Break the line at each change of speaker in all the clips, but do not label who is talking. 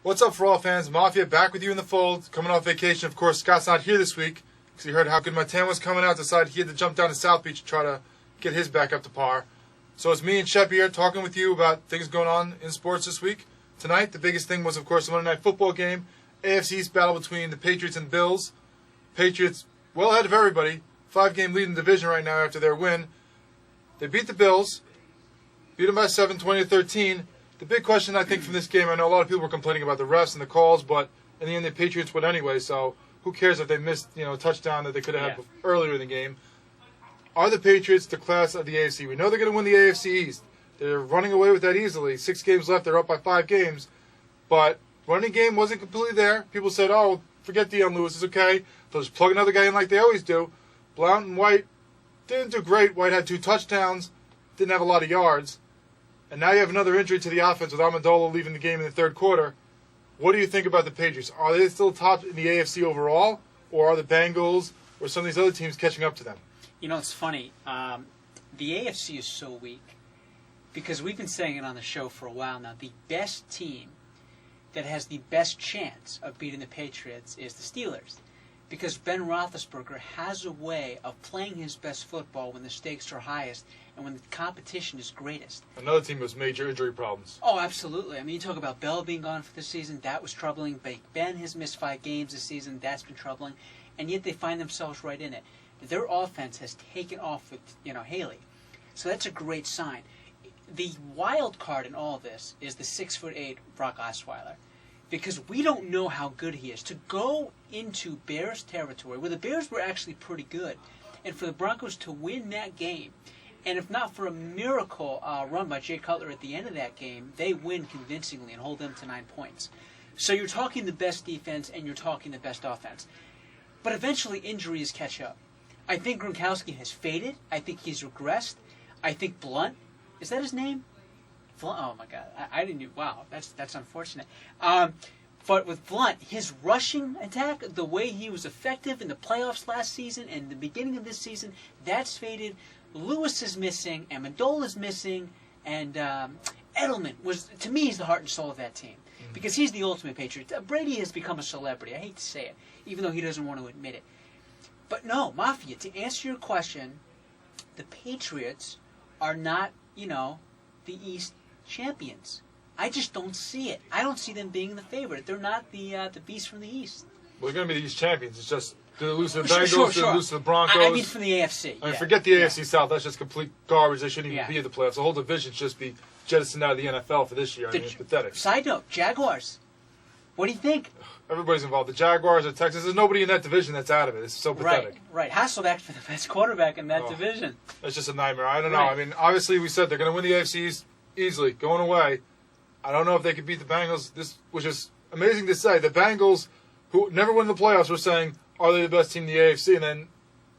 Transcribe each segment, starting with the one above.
What's up for all fans? Mafia back with you in the fold. Coming off vacation, of course. Scott's not here this week because he heard how good my tan was coming out. Decided he had to jump down to South Beach to try to get his back up to par. So it's me and Shep here talking with you about things going on in sports this week. Tonight, the biggest thing was, of course, the Monday Night Football game. AFC East battle between the Patriots and the Bills. Patriots well ahead of everybody. 5-game lead in the division right now after their win. They beat the Bills. Beat them by 7, 20-13. The big question, I think, from this game, I know a lot of people were complaining about the refs and the calls, but in the end, the Patriots won anyway, so who cares if they missed, a touchdown that they could have had earlier in the game. Are the Patriots the class of the AFC? We know they're going to win the AFC East. They're running away with that easily. 6 games left, they're up by 5 games. But running game wasn't completely there. People said, oh, forget Deion Lewis, it's okay. They'll just plug another guy in like they always do. Blount and White didn't do great. White had 2 touchdowns, didn't have a lot of yards. And now you have another injury to the offense with Amendola leaving the game in the third quarter. What do you think about the Patriots? Are they still top in the AFC overall, or are the Bengals or some of these other teams catching up to them?
It's funny. The AFC is so weak because we've been saying it on the show for a while now. The best team that has the best chance of beating the Patriots is the Steelers, because Ben Roethlisberger has a way of playing his best football when the stakes are highest and when the competition is greatest.
Another team with major injury problems.
Oh, absolutely. I mean, you talk about Bell being gone for the season. That was troubling. Big Ben has missed 5 games this season. That's been troubling. And yet they find themselves right in it. Their offense has taken off with, Haley. So that's a great sign. The wild card in all of this is the 6'8" Brock Osweiler, because we don't know how good he is. To go into Bears territory, where the Bears were actually pretty good, and for the Broncos to win that game, and if not for a miracle run by Jay Cutler at the end of that game, they win convincingly and hold them to 9 points. So you're talking the best defense and you're talking the best offense. But eventually injuries catch up. I think Gronkowski has faded. I think he's regressed. I think Blunt, is that his name? Oh my God, I didn't. Wow, that's unfortunate. But with Blunt, his rushing attack, the way he was effective in the playoffs last season and the beginning of this season, that's faded. Lewis is missing, Amendola is missing, and Edelman was, to me, he's the heart and soul of that team because he's the ultimate Patriot. Brady has become a celebrity. I hate to say it, even though he doesn't want to admit it. But no, Mafia, to answer your question, the Patriots are not, the East champions. I just don't see it. I don't see them being the favorite. They're not the beast from the East.
Well, they're going to be the East champions. It's just, do they lose to the Bengals? Do they lose to the Broncos?
I mean from the AFC.
I mean, forget the AFC South. That's just complete garbage. They shouldn't even be in the playoffs. The whole division should just be jettisoned out of the NFL for this year. I mean, it's pathetic.
Side note, Jaguars. What do you think?
Everybody's involved. The Jaguars, the Texans. There's nobody in that division that's out of it. It's so pathetic.
Right. Hasselbeck's for the best quarterback in that division.
It's just a nightmare. I don't know. I mean, obviously we said they're going to win the AFC East easily, going away. I don't know if they could beat the Bengals. This was just amazing to say. The Bengals, who never win the playoffs, were saying, are they the best team in the AFC? And then,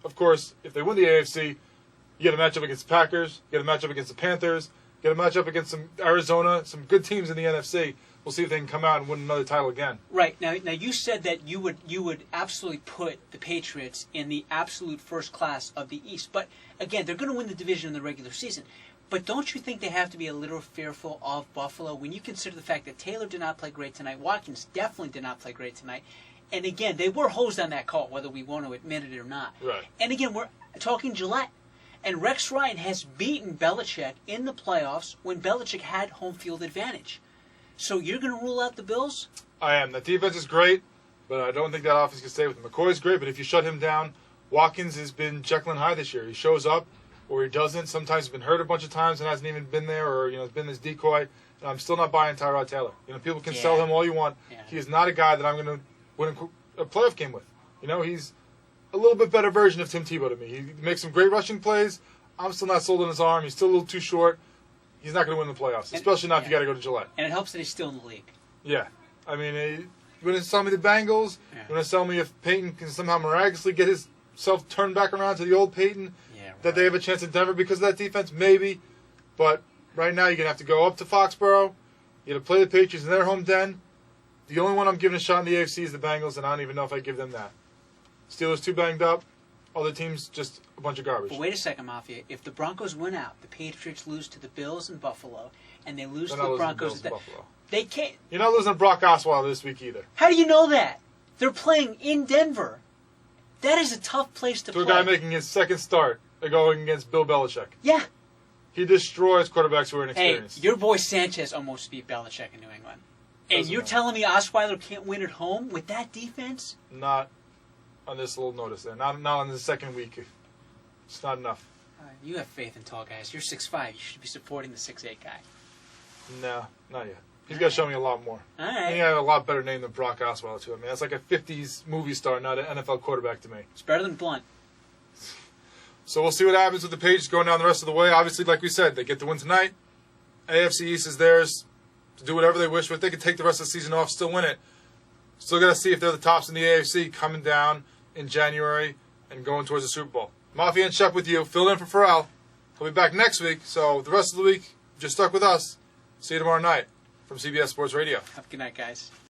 of course, if they win the AFC, you get a matchup against the Packers, you get a matchup against the Panthers, you get a matchup against some Arizona, some good teams in the NFC. We'll see if they can come out and win another title again.
Right. Now you said that you would absolutely put the Patriots in the absolute first class of the East. But, again, they're going to win the division in the regular season. But don't you think they have to be a little fearful of Buffalo when you consider the fact that Taylor did not play great tonight, Watkins definitely did not play great tonight, and again, they were hosed on that call, whether we want to admit it or not.
Right.
And again, we're talking Gillette. And Rex Ryan has beaten Belichick in the playoffs when Belichick had home field advantage. So you're going to rule out the Bills?
I am. That defense is great, but I don't think that offense can stay with him. McCoy's great, but if you shut him down, Watkins has been Jekyll and Hyde this year. He shows up, or he doesn't. Sometimes he's been hurt a bunch of times and hasn't even been there, or has been this decoy. And I'm still not buying Tyrod Taylor. People can sell him all you want. Yeah. He is not a guy that I'm going to win a playoff game with. He's a little bit better version of Tim Tebow to me. He makes some great rushing plays. I'm still not sold on his arm. He's still a little too short. He's not going to win the playoffs, especially not if you got to go to Gillette.
And it helps that he's still in the league.
Yeah. I mean, you're going to sell me the Bengals. You're going to sell me if Peyton can somehow miraculously get himself turned back around to the old Peyton, that they have a chance in Denver because of that defense, maybe. But right now you're going to have to go up to Foxborough. You're going to play the Patriots in their home den. The only one I'm giving a shot in the AFC is the Bengals, and I don't even know if I give them that. Steelers too banged up. Other teams, just a bunch of garbage.
But wait a second, Mafia. If the Broncos win out, the Patriots lose to the Bills in Buffalo, and they lose to the Broncos. They can't.
You're not losing to Brock Osweiler this week either.
How do you know that? They're playing in Denver. That is a tough place to play.
To a guy making his second start, they're going against Bill Belichick.
Yeah.
He destroys quarterbacks who are
Hey,
inexperienced.
your boy Sanchez almost beat Belichick in New England. And
Doesn't
you're
matter.
telling me Osweiler can't win at home with that defense?
Not on this little notice there. Not on the second week. It's not enough.
You have faith in tall guys. You're 6'5". You should be supporting the 6'8" guy.
No, not yet. He's got to show me a lot more.
All
He
right.
had a lot better name than Brock Osweiler to him. Man, that's like a 50s movie star, not an NFL quarterback to me.
It's better than Blunt.
So we'll see what happens with the Patriots going down the rest of the way. Obviously, like we said, they get the win tonight. AFC East is theirs to do whatever they wish with. They could take the rest of the season off, still win it. Still got to see if they're the tops in the AFC coming down in January and going towards the Super Bowl. Mafia and Shep with you. Fill in for Pharrell. He'll be back next week. So the rest of the week, just stuck with us. See you tomorrow night from CBS Sports Radio.
Have a good night, guys.